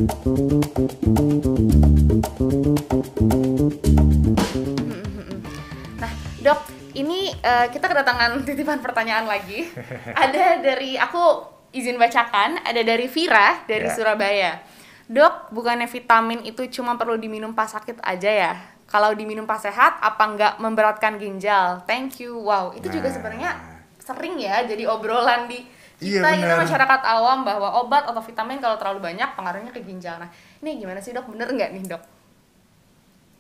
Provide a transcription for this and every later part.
Nah, Dok, ini kita kedatangan titipan pertanyaan lagi. Ada dari, aku izin bacakan, ada dari Vira dari Surabaya. Dok, bukannya vitamin itu cuma perlu diminum pas sakit aja ya? Kalau diminum pas sehat, apa nggak memberatkan ginjal? Thank you. Wow, itu juga sebenarnya sering ya jadi obrolan di kita ini masyarakat awam bahwa obat atau vitamin kalau terlalu banyak pengaruhnya ke ginjal. Nah, ini gimana sih Dok? Bener nggak nih Dok?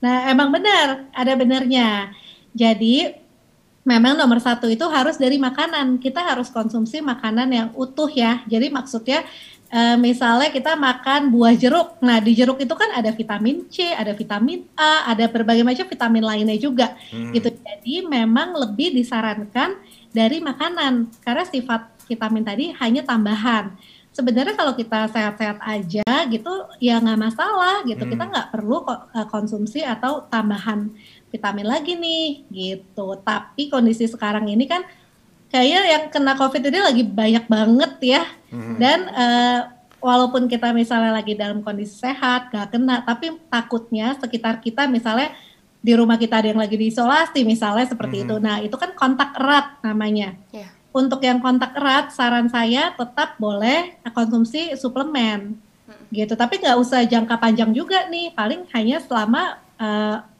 Nah, emang benar, ada benernya. Jadi, memang nomor satu itu harus dari makanan. Kita harus konsumsi makanan yang utuh ya. Jadi maksudnya misalnya kita makan buah jeruk. Nah, di jeruk itu kan ada vitamin C, ada vitamin A, ada berbagai macam vitamin lainnya juga. Gitu. Jadi memang lebih disarankan dari makanan karena sifat vitamin tadi hanya tambahan. Sebenarnya kalau kita sehat-sehat aja gitu ya nggak masalah gitu. Kita nggak perlu konsumsi atau tambahan vitamin lagi nih gitu. Tapi kondisi sekarang ini kan kayaknya yang kena COVID ini lagi banyak banget ya. Dan walaupun kita misalnya lagi dalam kondisi sehat, gak kena, tapi takutnya sekitar kita misalnya di rumah kita ada yang lagi diisolasi misalnya seperti itu. Nah itu kan kontak erat namanya. Untuk yang kontak erat, saran saya tetap boleh konsumsi suplemen gitu. Tapi nggak usah jangka panjang juga nih, paling hanya selama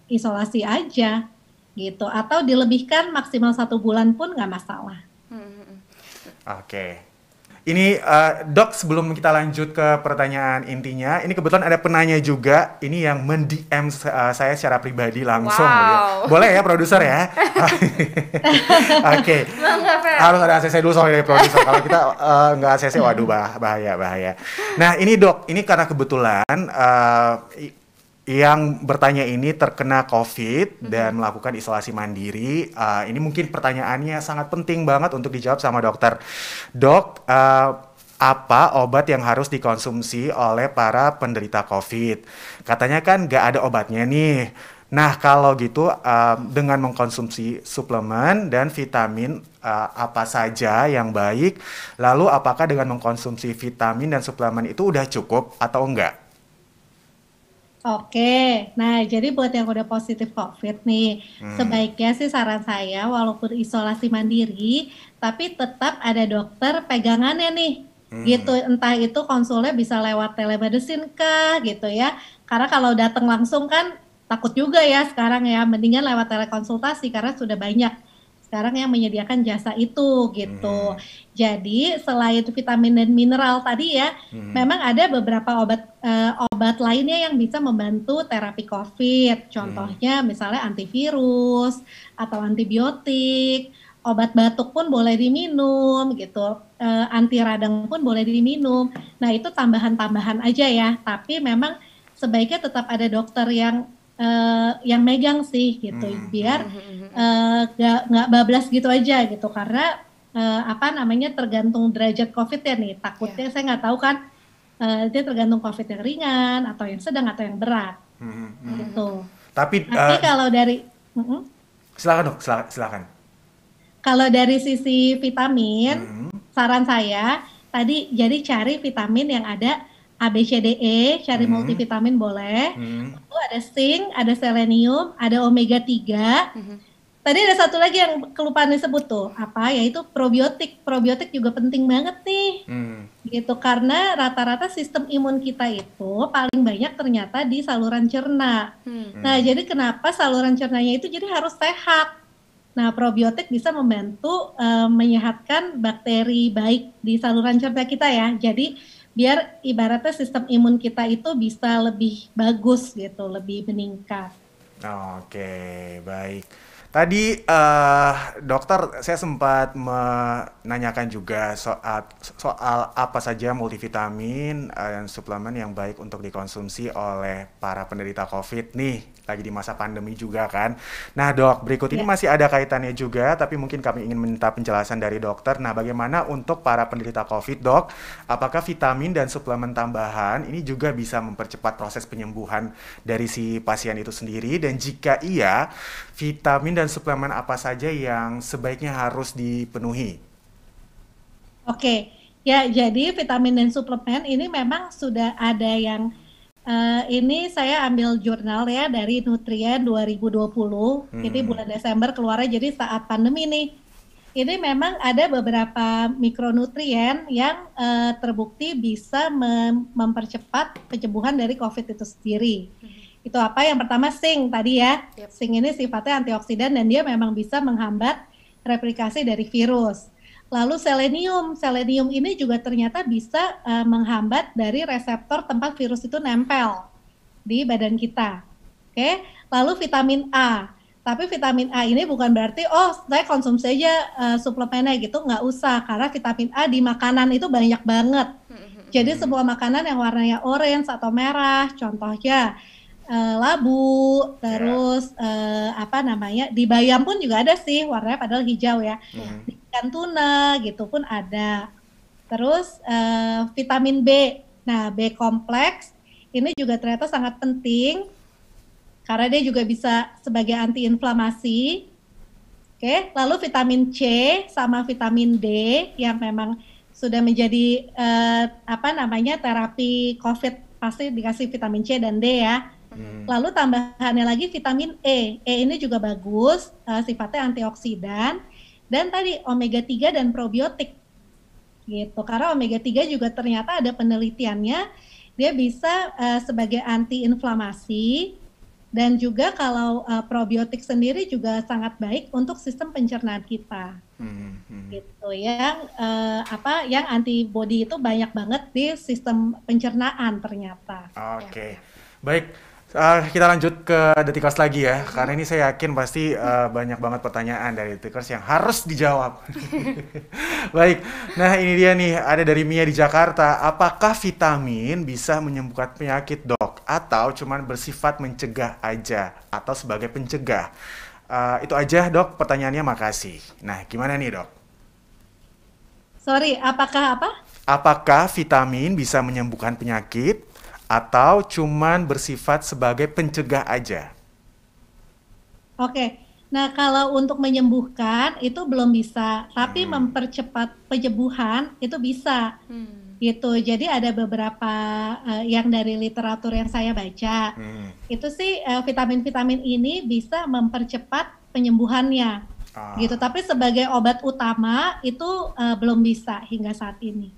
isolasi aja gitu. Atau dilebihkan maksimal 1 bulan pun nggak masalah. Oke. Ini Dok, sebelum kita lanjut ke pertanyaan intinya, ini kebetulan ada penanya juga, ini yang men-DM saya secara pribadi langsung. Wow. Boleh ya produser ya? Oke. Harus ada ACC dulu soalnya dari produser. Kalau kita nggak ACC, waduh bahaya. Nah ini Dok, ini karena kebetulan yang bertanya ini terkena COVID dan melakukan isolasi mandiri. Ini mungkin pertanyaannya sangat penting banget untuk dijawab sama dokter. Dok, apa obat yang harus dikonsumsi oleh para penderita COVID? Katanya kan nggak ada obatnya nih. Nah, kalau gitu dengan mengkonsumsi suplemen dan vitamin apa saja yang baik? Lalu apakah dengan mengkonsumsi vitamin dan suplemen itu udah cukup atau enggak? Oke, nah jadi buat yang udah positif COVID nih, sebaiknya sih saran saya walaupun isolasi mandiri, tapi tetap ada dokter pegangannya nih, gitu. Entah itu konsulnya bisa lewat telemedicine kah, gitu ya. Karena kalau datang langsung kan takut juga ya sekarang ya, mendingan lewat telekonsultasi karena sudah banyak sekarang yang menyediakan jasa itu gitu. Jadi selain vitamin dan mineral tadi ya, memang ada beberapa obat lainnya yang bisa membantu terapi COVID. Contohnya misalnya antivirus atau antibiotik, obat batuk pun boleh diminum gitu, anti radang pun boleh diminum. Nah itu tambahan-tambahan aja ya, tapi memang sebaiknya tetap ada dokter yang megang sih gitu, biar nggak bablas gitu aja gitu, karena tergantung derajat COVID ya nih, takutnya saya nggak tahu kan, dia tergantung COVID yang ringan atau yang sedang atau yang berat gitu. Tapi kalau dari silakan Dok, silakan. Kalau dari sisi vitamin, saran saya tadi jadi cari vitamin yang ada A, B, C, D, E, cari multivitamin boleh. Lalu ada zinc, ada selenium, ada omega 3. Tadi ada satu lagi yang kelupaan disebut tuh, yaitu probiotik. Probiotik juga penting banget nih. Gitu, karena rata-rata sistem imun kita itu paling banyak ternyata di saluran cerna. Nah, jadi kenapa saluran cernanya itu jadi harus sehat. Nah, probiotik bisa membantu menyehatkan bakteri baik di saluran cerna kita ya. Jadi biar ibaratnya sistem imun kita itu bisa lebih bagus gitu, lebih meningkat. Oke, baik. Tadi dokter, saya sempat menanyakan juga soal apa saja multivitamin dan suplemen yang baik untuk dikonsumsi oleh para penderita COVID nih, lagi di masa pandemi juga kan. Nah Dok, berikut ini masih ada kaitannya juga, tapi mungkin kami ingin minta penjelasan dari dokter. Nah, bagaimana untuk para penderita COVID, Dok? Apakah vitamin dan suplemen tambahan ini juga bisa mempercepat proses penyembuhan dari si pasien itu sendiri? Dan jika iya, vitamin dan suplemen apa saja yang sebaiknya harus dipenuhi? Oke, Ya, jadi vitamin dan suplemen ini memang sudah ada yang ini saya ambil jurnal ya dari Nutrien 2020. Ini bulan Desember keluarnya jadi saat pandemi nih. Ini memang ada beberapa mikronutrien yang terbukti bisa mempercepat penyembuhan dari COVID itu sendiri. Itu apa? Yang pertama zinc tadi ya. Yep. Zinc ini sifatnya antioksidan dan dia memang bisa menghambat replikasi dari virus. Lalu selenium ini juga ternyata bisa menghambat dari reseptor tempat virus itu nempel di badan kita. Oke, lalu vitamin A. Tapi vitamin A ini bukan berarti saya konsumsi aja suplemennya gitu, nggak usah, karena vitamin A di makanan itu banyak banget. Jadi semua makanan yang warnanya orange atau merah, contohnya labu, terus di bayam pun juga ada sih warnanya padahal hijau ya. Ikan tuna gitu pun ada. Terus vitamin B. Nah, B kompleks ini juga ternyata sangat penting karena dia juga bisa sebagai antiinflamasi. Oke, lalu vitamin C sama vitamin D yang memang sudah menjadi terapi COVID pasti dikasih vitamin C dan D ya. Lalu tambahannya lagi vitamin E. E ini juga bagus, sifatnya antioksidan. Dan tadi omega 3 dan probiotik gitu, karena omega 3 juga ternyata ada penelitiannya dia bisa sebagai antiinflamasi, dan juga kalau probiotik sendiri juga sangat baik untuk sistem pencernaan kita. Gitu yang antibody itu banyak banget di sistem pencernaan ternyata. Oke. Baik, kita lanjut ke Detikers lagi ya, karena ini saya yakin pasti banyak banget pertanyaan dari Detikers yang harus dijawab. Baik, nah ini dia nih, ada dari Mia di Jakarta. Apakah vitamin bisa menyembuhkan penyakit, dok? Atau cuman bersifat mencegah aja? Atau sebagai pencegah? Itu aja, dok, pertanyaannya, makasih. Nah, gimana nih, dok? Sorry, apakah apa? Apakah vitamin bisa menyembuhkan penyakit? Atau cuman bersifat sebagai pencegah aja? Oke, nah kalau untuk menyembuhkan itu belum bisa, tapi mempercepat penyembuhan itu bisa. Gitu. Jadi ada beberapa yang dari literatur yang saya baca, itu sih vitamin-vitamin ini bisa mempercepat penyembuhannya. Gitu. Tapi sebagai obat utama itu belum bisa hingga saat ini.